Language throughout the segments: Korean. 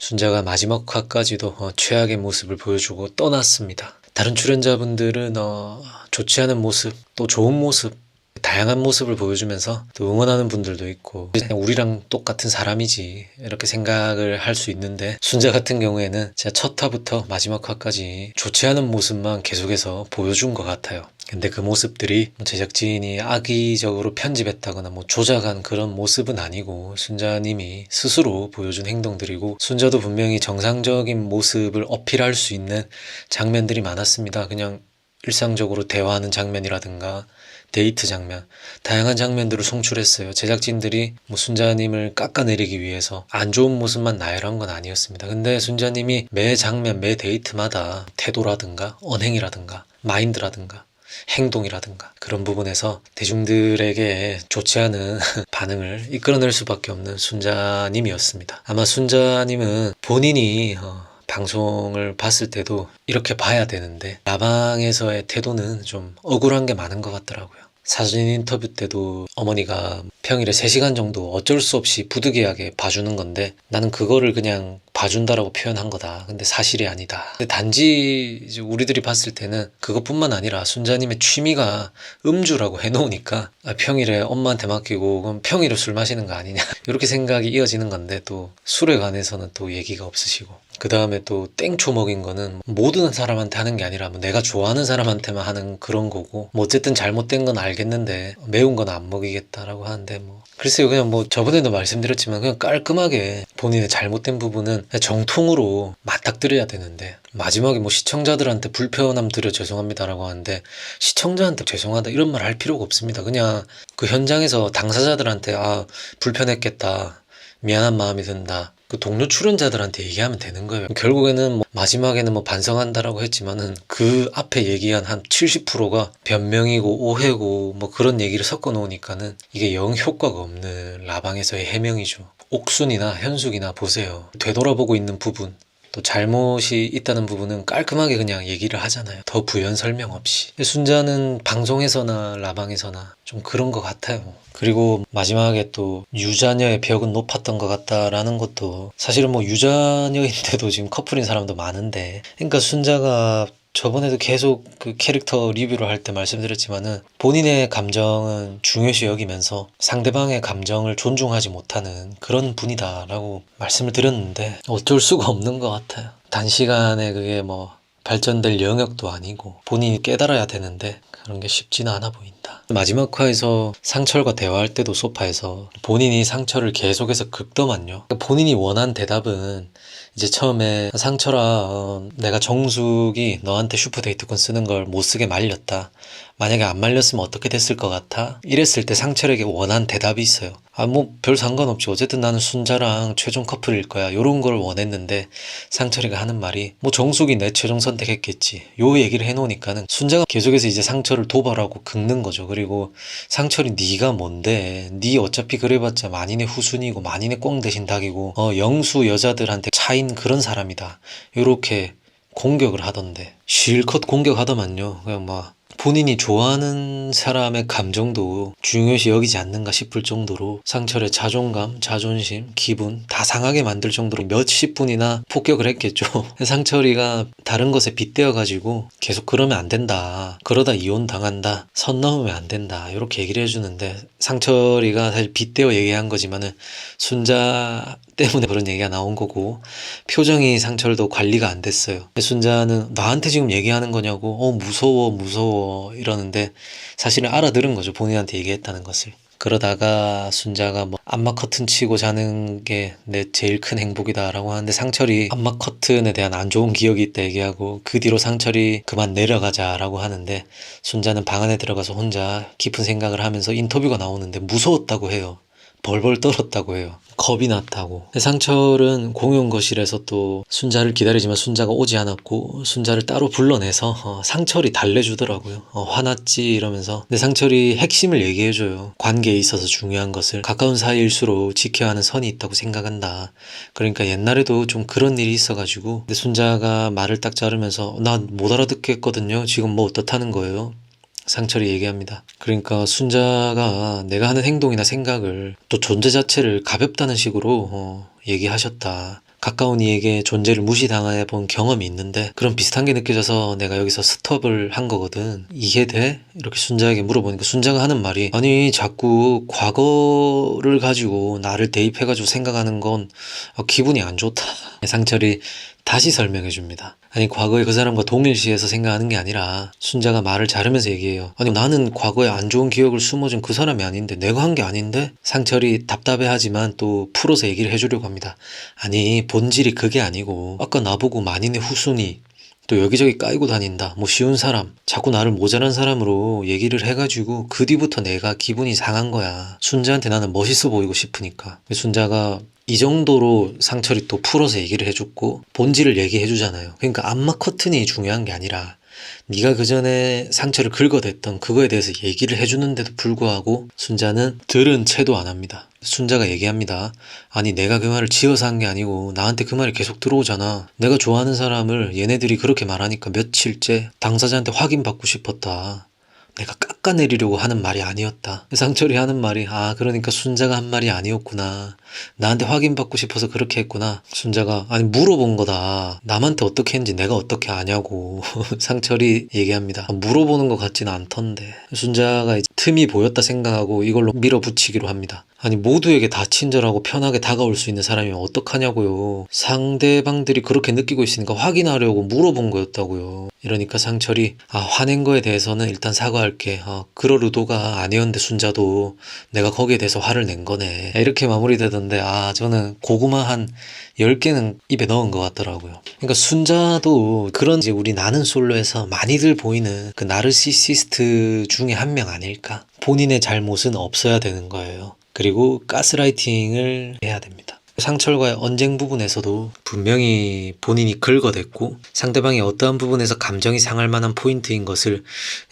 순자가 마지막 화까지도 최악의 모습을 보여주고 떠났습니다. 다른 출연자분들은 좋지 않은 모습, 또 좋은 모습, 다양한 모습을 보여주면서 또 응원하는 분들도 있고 그냥 우리랑 똑같은 사람이지 이렇게 생각을 할 수 있는데, 순자 같은 경우에는 진짜 첫 화부터 마지막 화까지 좋지 않은 모습만 계속해서 보여준 것 같아요. 근데 그 모습들이 제작진이 악의적으로 편집했다거나 조작한 그런 모습은 아니고 순자님이 스스로 보여준 행동들이고, 순자도 분명히 정상적인 모습을 어필할 수 있는 장면들이 많았습니다. 그냥 일상적으로 대화하는 장면이라든가 데이트 장면, 다양한 장면들을 송출했어요. 제작진들이 순자님을 깎아내리기 위해서 안 좋은 모습만 나열한 건 아니었습니다. 근데 순자님이 매 장면, 매 데이트마다 태도라든가 언행이라든가 마인드라든가 행동이라든가 그런 부분에서 대중들에게 좋지 않은 반응을 이끌어낼 수밖에 없는 순자님이었습니다. 아마 순자님은 본인이 방송을 봤을 때도 이렇게 봐야 되는데 라방에서의 태도는 좀 억울한 게 많은 것 같더라고요. 사진 인터뷰 때도 어머니가 평일에 3시간 정도 어쩔 수 없이 부득이하게 봐주는 건데 나는 그거를 그냥 봐준다라고 표현한 거다. 근데 사실이 아니다. 근데 단지 이제 우리들이 봤을 때는 그것뿐만 아니라 순자님의 취미가 음주라고 해놓으니까 평일에 엄마한테 맡기고 그럼 평일에 술 마시는 거 아니냐 이렇게 생각이 이어지는 건데, 또 술에 관해서는 또 얘기가 없으시고, 그 다음에 또 땡초 먹인 거는 모든 사람한테 하는 게 아니라 내가 좋아하는 사람한테만 하는 그런 거고, 어쨌든 잘못된 건 알겠는데 매운 건 안 먹이겠다라고 하는데 글쎄요, 그냥 저번에도 말씀드렸지만 그냥 깔끔하게 본인의 잘못된 부분은 정통으로 맞닥뜨려야 되는데, 마지막에 시청자들한테 불편함 드려 죄송합니다라고 하는데 시청자한테 죄송하다 이런 말 할 필요가 없습니다. 그냥 그 현장에서 당사자들한테 불편했겠다, 미안한 마음이 든다, 그 동료 출연자들한테 얘기하면 되는 거예요. 결국에는 마지막에는 반성한다라고 했지만은 그 앞에 얘기한 한 70%가 변명이고 오해고 그런 얘기를 섞어 놓으니까는 이게 영 효과가 없는 라방에서의 해명이죠. 옥순이나 현숙이나 보세요. 되돌아보고 있는 부분, 또 잘못이 있다는 부분은 깔끔하게 그냥 얘기를 하잖아요. 더 부연 설명 없이. 순자는 방송에서나 라방에서나 좀 그런 것 같아요. 그리고 마지막에 또 유자녀의 벽은 높았던 것 같다라는 것도, 사실은 유자녀인데도 지금 커플인 사람도 많은데, 그러니까 순자가 저번에도 계속 그 캐릭터 리뷰를 할 때 말씀드렸지만은 본인의 감정은 중요시 여기면서 상대방의 감정을 존중하지 못하는 그런 분이다라고 말씀을 드렸는데 어쩔 수가 없는 것 같아요. 단시간에 그게 발전될 영역도 아니고 본인이 깨달아야 되는데 그런 게 쉽지는 않아 보인다. 마지막 화에서 상철과 대화할 때도 소파에서 본인이 상철을 계속해서 긁더만요. 본인이 원한 대답은 이제 처음에 상철아, 내가 정숙이 너한테 슈퍼데이트권 쓰는 걸 못 쓰게 말렸다. 만약에 안 말렸으면 어떻게 됐을 것 같아? 이랬을 때 상철에게 원한 대답이 있어요. 별 상관없지. 어쨌든 나는 순자랑 최종 커플일 거야. 요런 걸 원했는데 상철이가 하는 말이 정숙이 내 최종 선택했겠지. 요 얘기를 해놓으니까는 순자가 계속해서 이제 상철을 도발하고 긁는 거죠. 그리고 상철이 네가 뭔데? 네 어차피 그래봤자 만인의 후순이고 만인의 꽁 대신 닭이고 영수 여자들한테 차인 그런 사람이다. 요렇게 공격을 하던데 실컷 공격하더만요. 그냥 본인이 좋아하는 사람의 감정도 중요시 여기지 않는가 싶을 정도로 상철의 자존감, 자존심, 기분 다 상하게 만들 정도로 몇십 분이나 폭격을 했겠죠. 상철이가 다른 것에 빗대어가지고 계속 그러면 안 된다, 그러다 이혼 당한다, 선 넘으면 안 된다 이렇게 얘기를 해주는데, 상철이가 사실 빗대어 얘기한 거지만은 순자 때문에 그런 얘기가 나온 거고, 표정이 상철도 관리가 안 됐어요. 순자는 나한테 지금 얘기하는 거냐고 무서워 이러는데 사실은 알아들은 거죠. 본인한테 얘기했다는 것을. 그러다가 순자가 암막 커튼 치고 자는 게 내 제일 큰 행복이다 라고 하는데, 상철이 암막 커튼에 대한 안 좋은 기억이 있다 얘기하고 그 뒤로 상철이 그만 내려가자 라고 하는데, 순자는 방 안에 들어가서 혼자 깊은 생각을 하면서 인터뷰가 나오는데 무서웠다고 해요. 벌벌 떨었다고 해요. 겁이 났다고. 상철은 공용거실에서 또 순자를 기다리지만 순자가 오지 않았고 순자를 따로 불러내서 상철이 달래주더라고요. 화났지 이러면서. 근데 상철이 핵심을 얘기해줘요. 관계에 있어서 중요한 것을 가까운 사이일수록 지켜야 하는 선이 있다고 생각한다. 그러니까 옛날에도 좀 그런 일이 있어가지고, 근데 순자가 말을 딱 자르면서 난 못 알아듣겠거든요. 지금 어떻다는 거예요? 상철이 얘기합니다. 그러니까 순자가 내가 하는 행동이나 생각을, 또 존재 자체를 가볍다는 식으로 얘기하셨다. 가까운 이에게 존재를 무시당해 본 경험이 있는데 그런 비슷한 게 느껴져서 내가 여기서 스톱을 한 거거든. 이해돼? 이렇게 순자에게 물어보니까 순자가 하는 말이 아니 자꾸 과거를 가지고 나를 대입해가지고 생각하는 건 기분이 안 좋다. 상철이 다시 설명해 줍니다. 아니 과거에 그 사람과 동일시해서 생각하는 게 아니라 순자가 말을 자르면서 얘기해요. 아니 나는 과거에 안 좋은 기억을 숨어준 그 사람이 아닌데 내가 한 게 아닌데? 상철이 답답해하지만 또 풀어서 얘기를 해주려고 합니다. 아니 본질이 그게 아니고 아까 나보고 만인의 후순위 또 여기저기 까이고 다닌다 뭐 쉬운 사람 자꾸 나를 모자란 사람으로 얘기를 해가지고 그 뒤부터 내가 기분이 상한 거야. 순자한테 나는 멋있어 보이고 싶으니까. 순자가 이 정도로 상철이 또 풀어서 얘기를 해줬고 본질을 얘기해 주잖아요. 그러니까 암막 커튼이 중요한 게 아니라 네가 그 전에 상처를 긁어댔던 그거에 대해서 얘기를 해주는데도 불구하고 순자는 들은 채도 안 합니다. 순자가 얘기합니다. 아니 내가 그 말을 지어서 한 게 아니고 나한테 그 말이 계속 들어오잖아. 내가 좋아하는 사람을 얘네들이 그렇게 말하니까 며칠째 당사자한테 확인받고 싶었다. 내가 깎아내리려고 하는 말이 아니었다. 상철이 하는 말이 그러니까 순자가 한 말이 아니었구나. 나한테 확인받고 싶어서 그렇게 했구나. 순자가 아니 물어본 거다. 남한테 어떻게 했는지 내가 어떻게 아냐고. 상철이 얘기합니다. 물어보는 것 같지는 않던데. 순자가 이제 틈이 보였다 생각하고 이걸로 밀어붙이기로 합니다. 아니 모두에게 다 친절하고 편하게 다가올 수 있는 사람이면 어떡하냐고요. 상대방들이 그렇게 느끼고 있으니까 확인하려고 물어본 거였다고요. 이러니까 상철이 화낸 거에 대해서는 일단 사과할게. 그럴 의도가 아니었는데 순자도 내가 거기에 대해서 화를 낸 거네. 이렇게 마무리되던데 저는 고구마 한 10개는 입에 넣은 것 같더라고요. 그러니까 순자도 그런 이제 우리 나는 솔로에서 많이들 보이는 그 나르시시스트 중에 한 명 아닐까. 본인의 잘못은 없어야 되는 거예요. 그리고 가스라이팅을 해야 됩니다. 상철과의 언쟁 부분에서도 분명히 본인이 긁어댔고 상대방이 어떠한 부분에서 감정이 상할 만한 포인트인 것을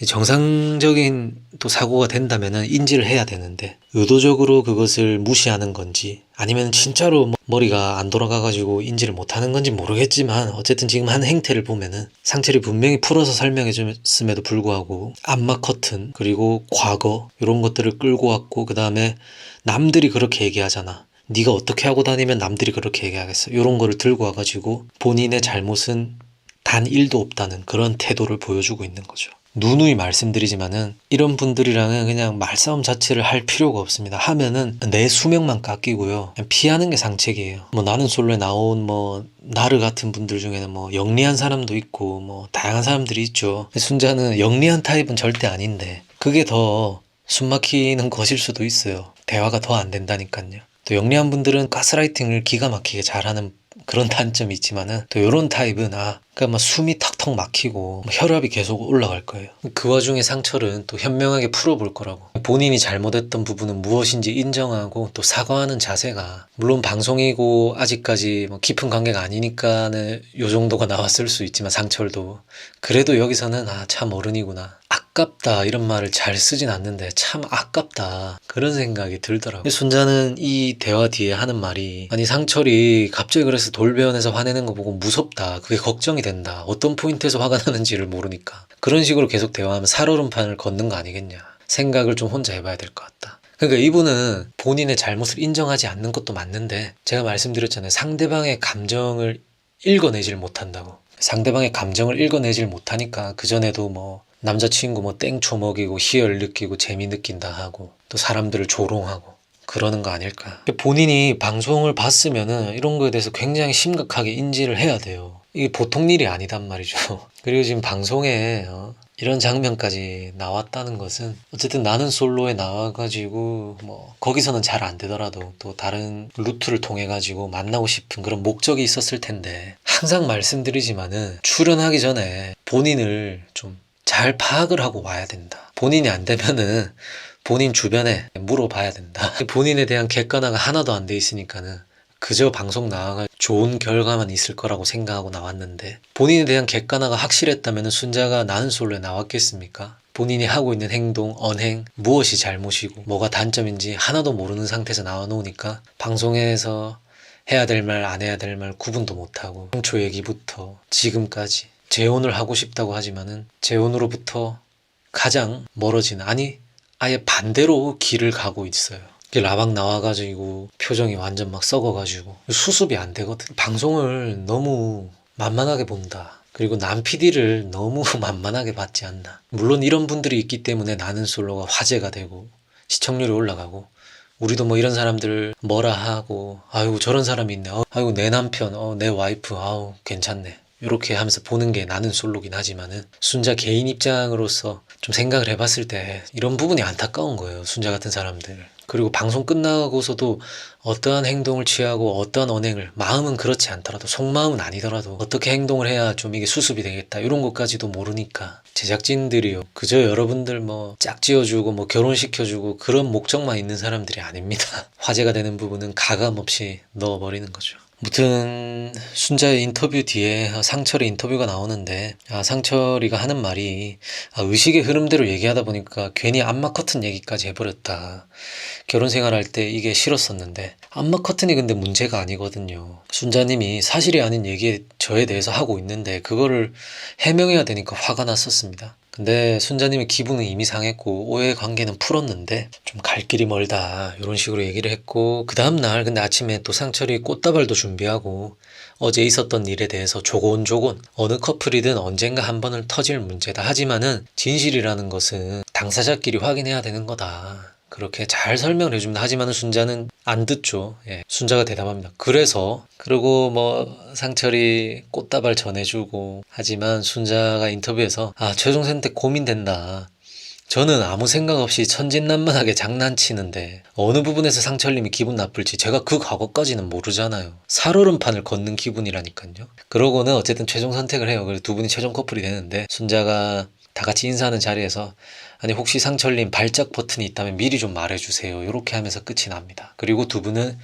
정상적인 또 사고가 된다면 인지를 해야 되는데 의도적으로 그것을 무시하는 건지 아니면 진짜로 머리가 안 돌아가가지고 인지를 못하는 건지 모르겠지만 어쨌든 지금 한 행태를 보면은 상철이 분명히 풀어서 설명해 줬음에도 불구하고 암막 커튼 그리고 과거 이런 것들을 끌고 왔고 그 다음에 남들이 그렇게 얘기하잖아. 네가 어떻게 하고 다니면 남들이 그렇게 얘기하겠어. 이런 거를 들고 와가지고 본인의 잘못은 단 1도 없다는 그런 태도를 보여주고 있는 거죠. 누누이 말씀드리지만은 이런 분들이랑은 그냥 말싸움 자체를 할 필요가 없습니다. 하면은 내 수명만 깎이고요. 그냥 피하는 게 상책이에요. 나는 솔로에 나온 나르 같은 분들 중에는 영리한 사람도 있고 다양한 사람들이 있죠. 순자는 영리한 타입은 절대 아닌데 그게 더 숨막히는 것일 수도 있어요. 대화가 더 안 된다니까요. 또 영리한 분들은 가스라이팅을 기가 막히게 잘하는 그런 단점이 있지만은 또 이런 타입은 그러니까 숨이 턱턱 막히고 혈압이 계속 올라갈 거예요. 그 와중에 상철은 또 현명하게 풀어볼 거라고. 본인이 잘못했던 부분은 무엇인지 인정하고 또 사과하는 자세가 물론 방송이고 아직까지 깊은 관계가 아니니까는 요 정도가 나왔을 수 있지만 상철도 그래도 여기서는 참 어른이구나. 아깝다 이런 말을 잘 쓰진 않는데 참 아깝다 그런 생각이 들더라고요. 순자는 이 대화 뒤에 하는 말이 아니 상철이 갑자기 그래서 돌변해서 화내는 거 보고 무섭다. 그게 걱정이 된다. 어떤 포인트에서 화가 나는지를 모르니까. 그런 식으로 계속 대화하면 살얼음판을 걷는 거 아니겠냐. 생각을 좀 혼자 해봐야 될 것 같다. 그러니까 이분은 본인의 잘못을 인정하지 않는 것도 맞는데 제가 말씀드렸잖아요. 상대방의 감정을 읽어내질 못한다고. 상대방의 감정을 읽어내질 못하니까 그전에도 남자친구 땡초 먹이고 희열 느끼고 재미 느낀다 하고 또 사람들을 조롱하고 그러는 거 아닐까. 본인이 방송을 봤으면은 이런 거에 대해서 굉장히 심각하게 인지를 해야 돼요. 이게 보통 일이 아니단 말이죠. 그리고 지금 방송에 이런 장면까지 나왔다는 것은 어쨌든 나는 솔로에 나와가지고 거기서는 잘 안 되더라도 또 다른 루트를 통해 가지고 만나고 싶은 그런 목적이 있었을 텐데 항상 말씀드리지만은 출연하기 전에 본인을 좀 잘 파악을 하고 와야 된다. 본인이 안 되면은 본인 주변에 물어봐야 된다. 본인에 대한 객관화가 하나도 안 돼 있으니까는 그저 방송 나와가 좋은 결과만 있을 거라고 생각하고 나왔는데 본인에 대한 객관화가 확실했다면 순자가 나는 솔로에 나왔겠습니까? 본인이 하고 있는 행동, 언행, 무엇이 잘못이고 뭐가 단점인지 하나도 모르는 상태에서 나와 놓으니까 방송에서 해야 될 말, 안 해야 될 말 구분도 못하고 당초 얘기부터 지금까지 재혼을 하고 싶다고 하지만은 재혼으로부터 가장 멀어진 아예 반대로 길을 가고 있어요. 라방 나와가지고 표정이 완전 막 썩어가지고 수습이 안 되거든. 방송을 너무 만만하게 본다. 그리고 남 PD를 너무 만만하게 봤지 않나. 물론 이런 분들이 있기 때문에 나는 솔로가 화제가 되고 시청률이 올라가고, 우리도 뭐 이런 사람들 뭐라 하고, 아이고 저런 사람이 있네, 아이고 내 남편, 내 와이프, 아우 괜찮네, 이렇게 하면서 보는 게 나는 솔로긴 하지만은, 순자 개인 입장으로서 좀 생각을 해봤을 때 이런 부분이 안타까운 거예요. 순자 같은 사람들. 그리고 방송 끝나고서도 어떠한 행동을 취하고 어떠한 언행을, 마음은 그렇지 않더라도, 속마음은 아니더라도 어떻게 행동을 해야 좀 이게 수습이 되겠다 이런 것까지도 모르니까, 제작진들이요 그저 여러분들 뭐 짝지어주고 뭐 결혼시켜주고 그런 목적만 있는 사람들이 아닙니다. 화제가 되는 부분은 가감없이 넣어버리는 거죠. 무튼 순자의 인터뷰 뒤에 상철의 인터뷰가 나오는데, 상철이가 하는 말이, 의식의 흐름대로 얘기하다 보니까 괜히 암막 커튼 얘기까지 해버렸다. 결혼 생활할 때 이게 싫었었는데, 암막 커튼이 근데 문제가 아니거든요. 순자님이 사실이 아닌 얘기에 저에 대해서 하고 있는데 그거를 해명해야 되니까 화가 났었습니다. 근데 순자님의 기분은 이미 상했고 오해 관계는 풀었는데 좀 갈 길이 멀다 이런 식으로 얘기를 했고, 그 다음날 근데 아침에 또 상철이 꽃다발도 준비하고 어제 있었던 일에 대해서 조곤조곤, 어느 커플이든 언젠가 한 번은 터질 문제다, 하지만은 진실이라는 것은 당사자끼리 확인해야 되는 거다, 그렇게 잘 설명을 해줍니다. 하지만은 순자는 안 듣죠. 예, 순자가 대답합니다. 그리고 뭐 상철이 꽃다발 전해주고, 하지만 순자가 인터뷰에서 최종 선택 고민된다. 저는 아무 생각 없이 천진난만하게 장난치는데 어느 부분에서 상철님이 기분 나쁠지 제가 그 과거까지는 모르잖아요. 살얼음판을 걷는 기분이라니까요. 그러고는 어쨌든 최종 선택을 해요. 그래서 두 분이 최종 커플이 되는데, 순자가 다 같이 인사하는 자리에서, 아니 혹시 상철님 발작 버튼이 있다면 미리 좀 말해주세요, 이렇게 하면서 끝이 납니다. 그리고 두 분은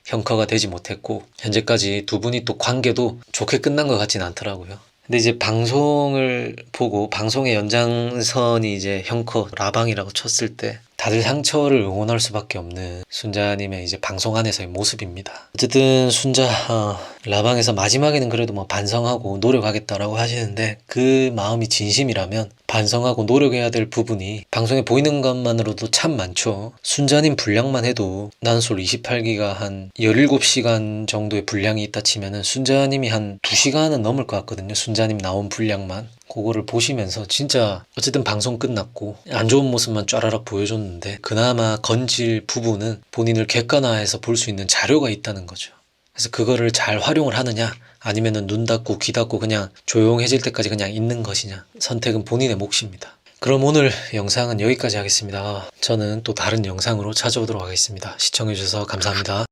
형커가 되지 못했고, 현재까지 두 분이 또 관계도 좋게 끝난 것 같진 않더라고요. 근데 이제 방송을 보고, 방송의 연장선이 이제 형커 라방이라고 쳤을 때 다들 상철을 응원할 수밖에 없는 순자님의 이제 방송 안에서의 모습입니다. 어쨌든 순자 라방에서 마지막에는 그래도 뭐 반성하고 노력하겠다라고 하시는데, 그 마음이 진심이라면 반성하고 노력해야 될 부분이 방송에 보이는 것만으로도 참 많죠. 순자님 분량만 해도 난솔 28기가 한 17시간 정도의 분량이 있다 치면은 순자님이 한 2시간은 넘을 것 같거든요. 순자님 나온 분량만. 그거를 보시면서 진짜 어쨌든 방송 끝났고 안 좋은 모습만 쫘라락 보여줬는데, 그나마 건질 부분은 본인을 객관화해서 볼 수 있는 자료가 있다는 거죠. 그래서 그거를 잘 활용을 하느냐, 아니면은 눈 닫고 귀 닫고 그냥 조용해질 때까지 그냥 있는 것이냐, 선택은 본인의 몫입니다. 그럼 오늘 영상은 여기까지 하겠습니다. 저는 또 다른 영상으로 찾아오도록 하겠습니다. 시청해주셔서 감사합니다.